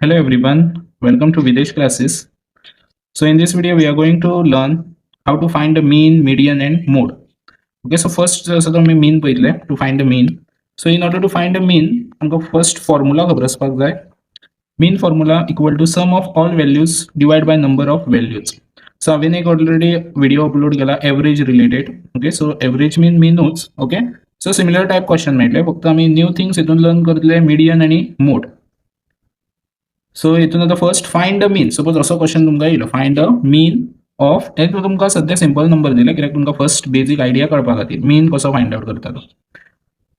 Hello everyone, welcome to Videsh classes. So in this video we are going to learn how to find the mean, median and mode. Okay, so first so me mean पहिले to find the mean. So in order to find the mean, हमको first formula खबर असपाक जाय. Mean formula equal to sum of all values divided by number of values. So हांवें एक already video upload केला average related. Okay, so average mean meanच. Okay, so similar type question मेळटले, फक्त आम्ही new things इथून learn करतले median आणि mode. So हितून आता first find the mean. Suppose असो क्वेश्चन तुमकां येयलो, फाइंड द मीन ऑफ एक तुमकां सद्या सिंपल नंबर दिला, कित्याक तुमकां फर्स्ट बेसिक आयडिया कळपा खातीर मीन कसो फाइंड आउट करता तो.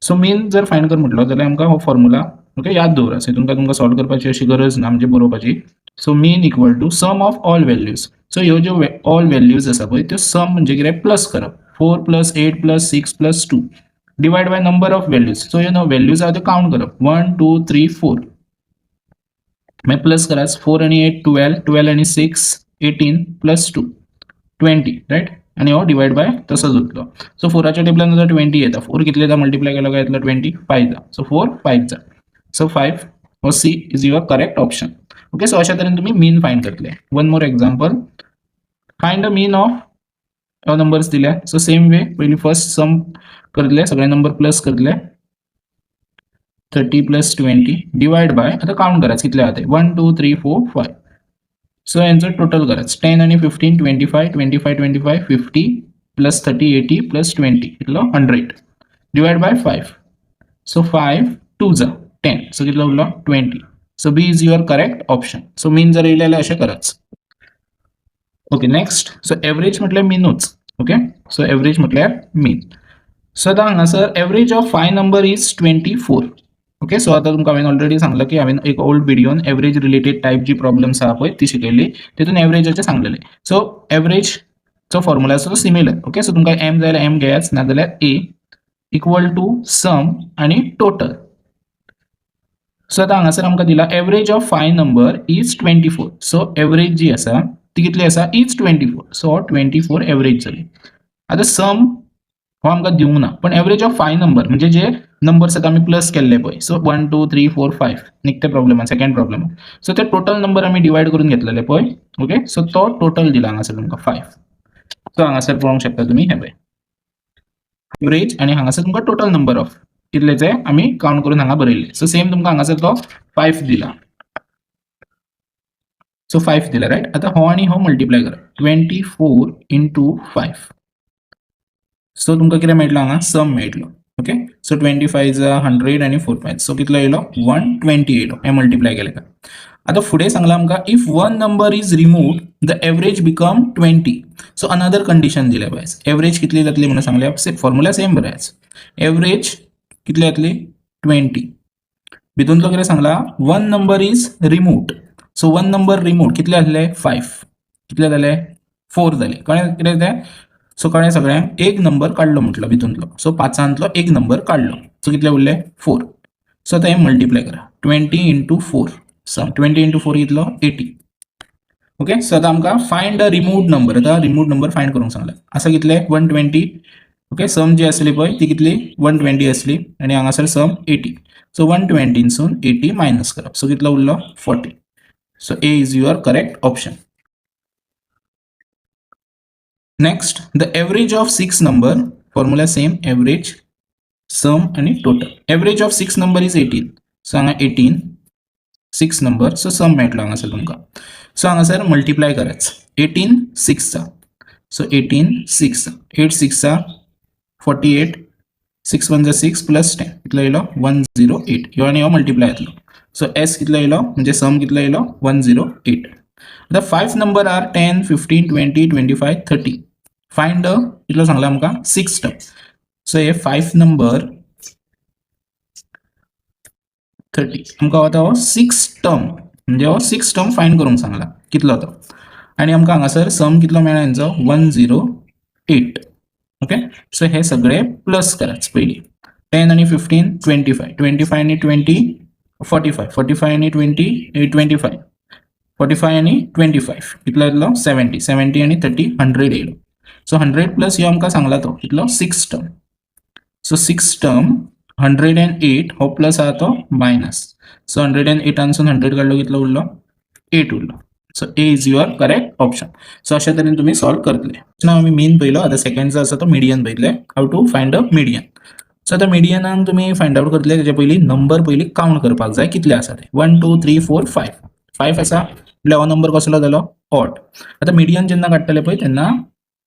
सो मीन जर फाइंड कर म्हटलो जाल्यार आमकां हो फॉर्म्युला ओके याद दवरा. सो तुमकां सॉल्व करपाची अशी गरज ना, म्हणजे बरोवपाची. So mean equal to sum of all values. So ह्यो ज्यो ऑल व्हॅल्यूज आसा पळय त्यो सम म्हणजे कितें प्लस करप. 4 + 8 + 6 + 2 divide by number of values. So ह्यो व्हॅल्यूज आहा त्यो काउंट करप. 1 2 3 4 मैं प्लस कराच 4 आणि 8 12 12 आणि 6 18 + 2 20 राइट. आणि हो डिवाइड बाय तसंच उरलो. सो 4च्या टेबलान जर 20 येता, 4 कितले येता मल्टिप्लाय केलो काय येतलो 20 5 जा. सो 4 5 जा. सो 5 हो C is your correct option. Okay, so अशा तरेन तुम्ही मीन फाइंड करतले. One more example, find the mean of numbers दिल्या. सो सेम वे पयली फर्स्ट सम करतले, सगळे नंबर प्लस करतले. 30 + 20 डिवाइड बाय आता काउंट कराच कितले आते 1 2 3 4 5. सो यांचं टोटल कराच 10 आणि 15 25 25 25 50 + 30 80 + 20 कितलो 100 डिवाइड बाय 5. सो 5 2 जा 10. सो कितलो उरलो 20. So B is your correct option. So mean जर येयलेले अशें कराच. Okay, next. सो एवरेज म्हटल्यार मीनूच. ओके, सो एवरेज म्हटल्यार मीन. सो आता हांगासर average of 5 number is 24. Okay, so आता तुमकां हांवें ऑलरेडी सांगला की हांवें एक ओल्ड व्हिडिओन एवरेज रिलेटेड टाइप जी प्रॉब्लेम्स आहा पळय ती शिकयली, तितून एवरेजाचें सांगलेलें. सो एवरेजचो फॉर्म्युला आसा तो सिमिलर. ओके, सो तुमकां एम जाय जाल्यार एम घेयाच, नाजाल्यार ए इक्वल टू सम आणि टोटल. सो आता हांगासर आमकां दिला average of 5 number is 24. So average जी आसा ती कितली आसा इज 24. सो 24 एवरेज जाली. आता सम हो आमकां दिवंक ना, पण एवरेज ऑफ 5 नंबर म्हणजे जे नंबर्स आता आम्ही प्लस केल्ले पळय. सो 1 2 3 4 5 निकते प्रॉब्लेम सेकंड प्रॉब्लेम. सो ते टोटल नंबर आम्ही डिवाइड करून घेतलेले पळय. ओके, सो तो टोटल दिला हांगासर तुमकां 5. सो हांगासर पळोवंक शकता तुम्ही हे पळय एवरेज आणि हांगासर तुमकां टोटल नंबर ऑफ कितले जे आम्ही काउंट करून हांगा बरयले. सो सेम तुमकां हांगासर तो 5 दिला. सो 5 दिला राइट. आता हो आणि हो मल्टिप्लाय करा 24 × 5. सो तुमकां कितें मेळटलो हांगा सम मेळटलो. ओके, सो 25 जा 100 आणि 4 5. सो कितलो येयलो 120 येयलो हे मल्टिप्लाय केले का. आता फुडें सांगला आमकां if one number is removed the average become 20. So another condition दिल्या पळय. एवरेज कितली जातली म्हणून सांगल्या. फॉर्म्युला सेम बरेच. एवरेज कितली जातली 20. भितूनलो कितें सांगला one number is removed. So one number removed कितले जातले 5. कितले जाले 4 जाले. कळ्ळें कितें तें. सो कळ्ळें सगळ्यांक एक नंबर काढलो म्हटलो भितूनलो. सो 5तलो एक नंबर काढलो. सो कितले उरले 4. सो आता हे मल्टिप्लाय करा 20 × 4. सो 20 × 4 कितलो 80. ओके, सो आता आमकां फाइंड द रिमूव्ड नंबर. आता रिमूव्ड नंबर फाइंड करूंक सांगला. असा कितले 120. ओके, सम जी आसली पळय ती कितली 120 आसली आणि हांगासर सम 80. सो 120सून 80 मायनस करप. सो कितलो उरलो 40. So A is your correct option. Next, the average of 6 number. Formula same average sum आणि total. Average of 6 number is 18. So हांगा 18 6 नंबर. सो सम मेळटलो हांगासर तुमकां. सो हांगासर मल्टिप्लाय कराच 18 6 जा. सो 18 6 जा 8 6 जा 48 6 1 जा 6 + 10 कितलो येयलो 108. ह्यो आणि ह्यो मल्टिप्लाय जातलो. सो एस कितलो येयलो म्हणजे सम कितलो येयलो 108. आता 5 नंबर आर 10 15 20 25 30. फाइंड द कितलो सांगला आमकां 6 टर्म. सो हे 5 नंबर 30 आमकां आता हो 6 टर्म म्हणजे हो 6 टर्म फाइंड करूंक सांगला कितलो तो. आणि आमकां हांगासर सम कितलो मेळ्ळा हेंचो 108. ओके, सो हे सगळे प्लस कराच. पयली 10 आणि 15 25 25 आणि 20 45 45 आणि 20 25 45 आणि 25 कितलो येतलो 70 70 आणि 30 100 येयलो. सो 100 प्लस ह्यो आमकां सांगला तो कितलो 6 टर्म. सो 6 टर्म 108 हो प्लस आहा तो मायनस. सो 108 100 काढलो कितलो उरलो 8 उरलो. So A is your correct option. So अशा तरेन तुम्ही सॉल्व करतले. नाव आम्ही मीन पयलो, आता सेकंड जो आसा तो मिडियन पयतले. How to find a median. So आता मिडियनान तुम्ही फायंड आउट करतले त्याच्या पयलीं नंबर पयलीं काउंट करपाक जाय कितले आसा ते. 1 2 3 4 5. 5 आसा म्हटल्यार हो नंबर कसलो जालो ऑड. आता मिडियन जेन्ना काडटले पळय तेन्ना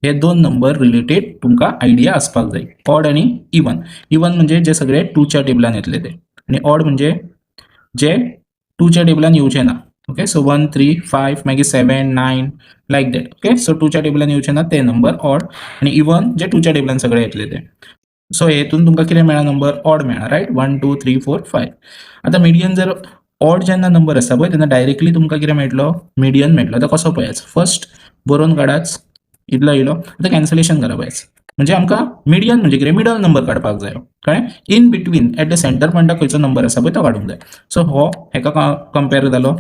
हे दोन नंबर रिलेटेड तुमकां आयडिया आसपाक जाय. ऑड आणि इवन. इवन म्हणजे जे सगळे टूच्या टेबलान येतले ते, आणि ऑड म्हणजे जे टूच्या टेबलान येवचे ना. ओके, सो 1 3 5 मागीर 7 9 लायक दॅट. ओके, सो टूच्या टेबलान येवचे ना ते नंबर ऑड, आणि इवन जे टूच्या टेबलान सगळे येतले ते. सो हेतून तुमकां कितें मेळ्ळा नंबर ऑड मेळ्ळा, रायट. 1 2 3 4 5. आता मिडियन जर ऑड जेन्ना नंबर आसा पळय तेन्ना डायरेक्टली तुमकां कितें मेळटलो मिडियन मेळटलो. आता कसो पळयाच, फर्स्ट बरोवन काडाच इतलो येयलो. आता कॅन्सलेशन करपाच म्हणजे आमकां मिडियन म्हणजे कितें मिडल नंबर काडपाक जाय, कळ्ळें. In between at the center पॉयंटाक खंयचो नंबर आसा पळय तो काडूंक जाय. सो हो हेका कंपेर जालो,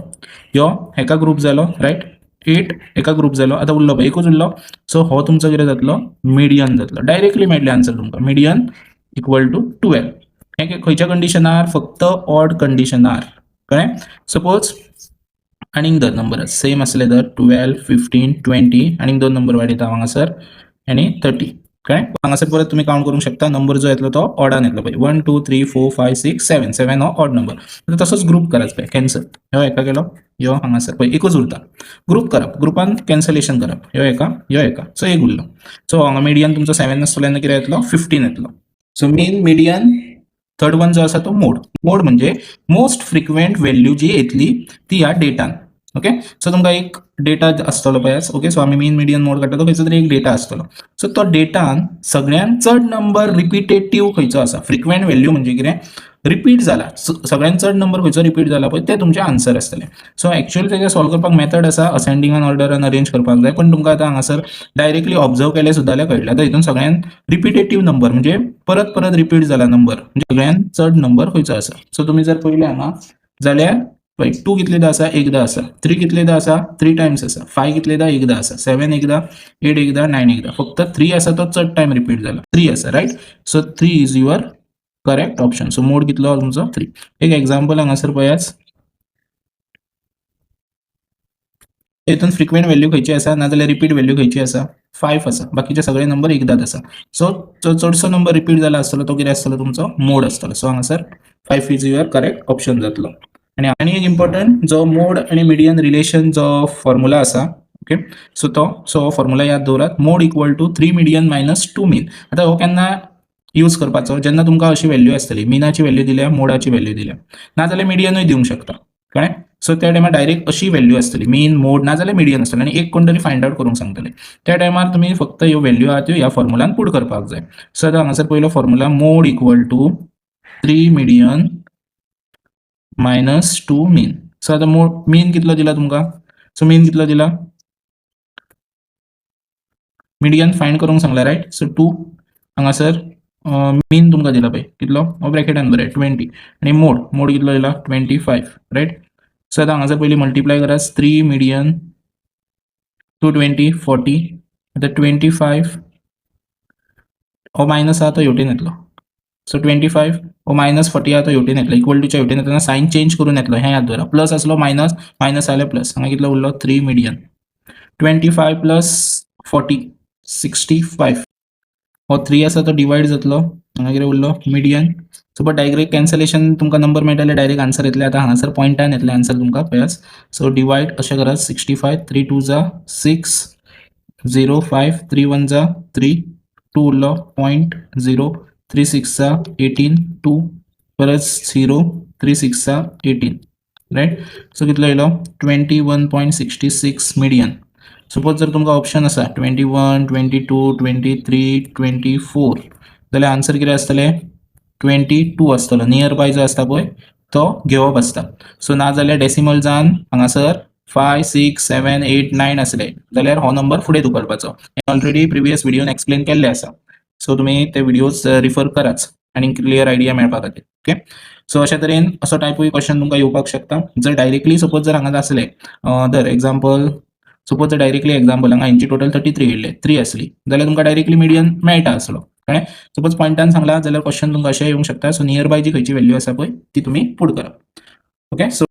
ह्यो हेका ग्रुप जालो, रायट. 8 एका ग्रुप जालो. आता उरलो पळय एकूच उरलो. सो हो तुमचो कितें जातलो मिडियन जातलो. डायरेक्टली मेळटले आन्सर तुमकां. Median equal to 12. हे खंयच्या कंडिशनार, फक्त ऑड कंडिशनार, कळ्ळें. सपोज आनीक धर नंबर सेम आसले धर 12 15 20 आनीक दोन नंबर वाडयता हांगासर आनी 30, कळ्ळें. हांगासर परत तुम्ही काउंट करूंक शकता. नंबर जो येतलो तो ऑडान येतलो पळय. 1 2 3 4 5 6 7. 7 हो ऑड नंबर. आता तसोच ग्रुप कराच पळय. कॅन्सल ह्यो एका गेलो, ह्यो हांगासर पळय एकूच उरता. ग्रुप करप, ग्रुपान कॅन्सलेशन करप. ह्यो एका सो एक उरलो. सो हांगा मिडियन तुमचो 7 आसतलो तेन्ना कितें येतलो 15 येतलो. So mean median. Third one जो आसा तो मोड. मोड म्हणजे मोस्ट फ्रिक्वेंट व्हॅल्यू जी येतली ती ह्या डेटान. ओके, सो तुमकां एक डेटा आसतलो पळयाच. ओके, सो आमी मीन मिडियन मोड काडटा तो खंयचो तरी एक डेटा आसतलो. सो तो डेटान सगळ्यात चड नंबर रिपिटेटिव्ह खंयचो आसा. फ्रिक्वेंट व्हॅल्यू म्हणजे कितें, रिपीट जाला. सगळ्यात चड नंबर खंयचो रिपीट जाला पळय ते तुमचे आन्सर आसतले. सो एक्चुअली तेजे सॉल्व करपाक मेथड आसा, असेंडिंग ऑर्डरान अरेंज करपाक जाय. पण तुमकां आतां हांगासर डायरेक्टली ऑब्जर्व केले सुद्दां जाल्यार कळटलें. आतां हितून सगळ्यात रिपिटेटिव्ह नंबर म्हणजे परत परत रिपीट जाला नंबर म्हणजे सगळ्यात चड नंबर खंयचो आसा. सो तुम्ही जर पळयलें हांगा जाल्यार 2 कितलेदा आसा, एकदा आसा. 3 कितलेदा आसा, 3 टाइम्स आसा. 5 कितलेदा एकदा आसा. 7 एकदा, 8 एकदा, 9 एकदा. फक्त 3 आसा तो चड टाइम रिपीट जाला. 3 आसा, right. So 3 is your correct option. So मोड कितलो तुमचो 3. एक एक्झाम्पल हांगासर पळयाच. हेतून फ्रिक्वेंट व्हॅल्यू खंयची आसा, नाजाल्यार रिपीट व्हॅल्यू खंयची आसा, 5 आसा. बाकीचे सगळे नंबर एकदाच आसा. सो चडसो नंबर रिपीट जाला आसतलो तो कितें आसतलो तुमचो मोड आसतलो. सो हांगासर 5 इज युअर करेक्ट ऑप्शन जातलो. आणि एक इम्पॉर्टंट जो मोड आणि मिडियन रिलेशन जो फॉर्म्युला आसा. ओके, सो फॉर्म्युला याद दवरात. मोड इक्वल टू 3 मिडियन मायनस 2 मीन. आता हो केन्ना यूज करपाचो, जेन्ना तुमकां अशी व्हॅल्यू आसतली, मिनाची व्हॅल्यू दिल्या, मोडाची व्हॅल्यू दिल्या, नाजाल्यार मिडियनूय दिवंक शकता, कळ्ळें. सो त्या टायमार डायरेक्ट अशी व्हॅल्यू आसतली, मीन मोड नाजाल्यार मिडियन आसतली, आनी एक कोण तरी फायंड आउट करूंक सांगतले. त्या टायमार तुम्ही फक्त ह्यो व्हॅल्यू आहा त्यो ह्या फॉर्म्युलान पुट करपाक जाय. सो आतां हांगासर पयलो formula mode equal to 3 median minus 2 mean. So आतां मोड मीन कितलो दिला तुमकां. सो मीन कितलो दिला, मिडियन फायंड करूंक सांगला, रायट. सो 2 हांगासर मीन तुमकां दिला पळय कितलो, हो ब्रॅकेटान बरय 20, आनी मोड कितलो दिला 25, रायट. सो आतां हांगासर पयलीं मल्टिप्लाय करात. 3 मिडियन 220 40. आता 25 हो मायनस आहा तो हेवटेन येतलो. सो 25 हो मायनस 40 आहा तो हेवटेन येतलो. इक्वल टूच्या हेवटेन येतना सायन चेंज करून येतलो, हें याद दवरा. प्लस आसलो मायनस, मायनस जाल्यार प्लस. हांगा कितलो उरलो 3 मिडियन 25 प्लस 40 65. हो 3 आसा तो डिवायड जातलो. हांगा कितें उरलो median. So but direct cancellation तुमकां नंबर मेळटले, डायरेक्ट आन्सर येतले. आतां हांगासर पॉयंटान येतले आन्सर तुमकां पळयास. सो डिवायड अशें करात. 65 3 2 जा 6 0 5 3 1 जा 3 2 उरलो 0.0 3 6 जा 18 2 परत 0 3 6 जा 18, रायट. सो कितलो येयलो 21.66 मिडियन. सपोज जर तुमकां ऑप्शन आसा 21 22 23 24 जाल्यार आन्सर कितें आसतलें 22 आसतलो. नियर बाय जो आसता पळय तो घेवप आसता. सो नाजाल्यार डेसिमल जावन हांगासर 5 6 7 8 9 आसले जाल्यार हो नंबर फुडें धुकलपाचो. हें ऑलरेडी प्रिवियस व्हिडिओन एक्सप्लेन केल्लें आसा. सो तुमी ते व्हिडिओज रिफर कराच आनी क्लियर आयडिया मेळपा खातीर. ओके, सो अशा तरेन असो टायपूय क्वेश्चन तुमकां येवपाक शकता. जर डायरेक्टली सपोज जर हांगा आसले दर एक्झाम्पल, सपोज जर डायरेक्टली एक्झाम्पल हांगा हांची टोटल 33 येयल्ले 3 आसली जाल्यार तुमकां डायरेक्टली मिडियन मेळटा आसलो, कळ्ळें. सपोज पॉयंटान सांगला जाल्यार क्वेश्चन तुमकां अशें येवंक शकता. सो नियर बाय जी खंयची व्हॅल्यू आसा पळय ती तुमी पुट करप. Okay, so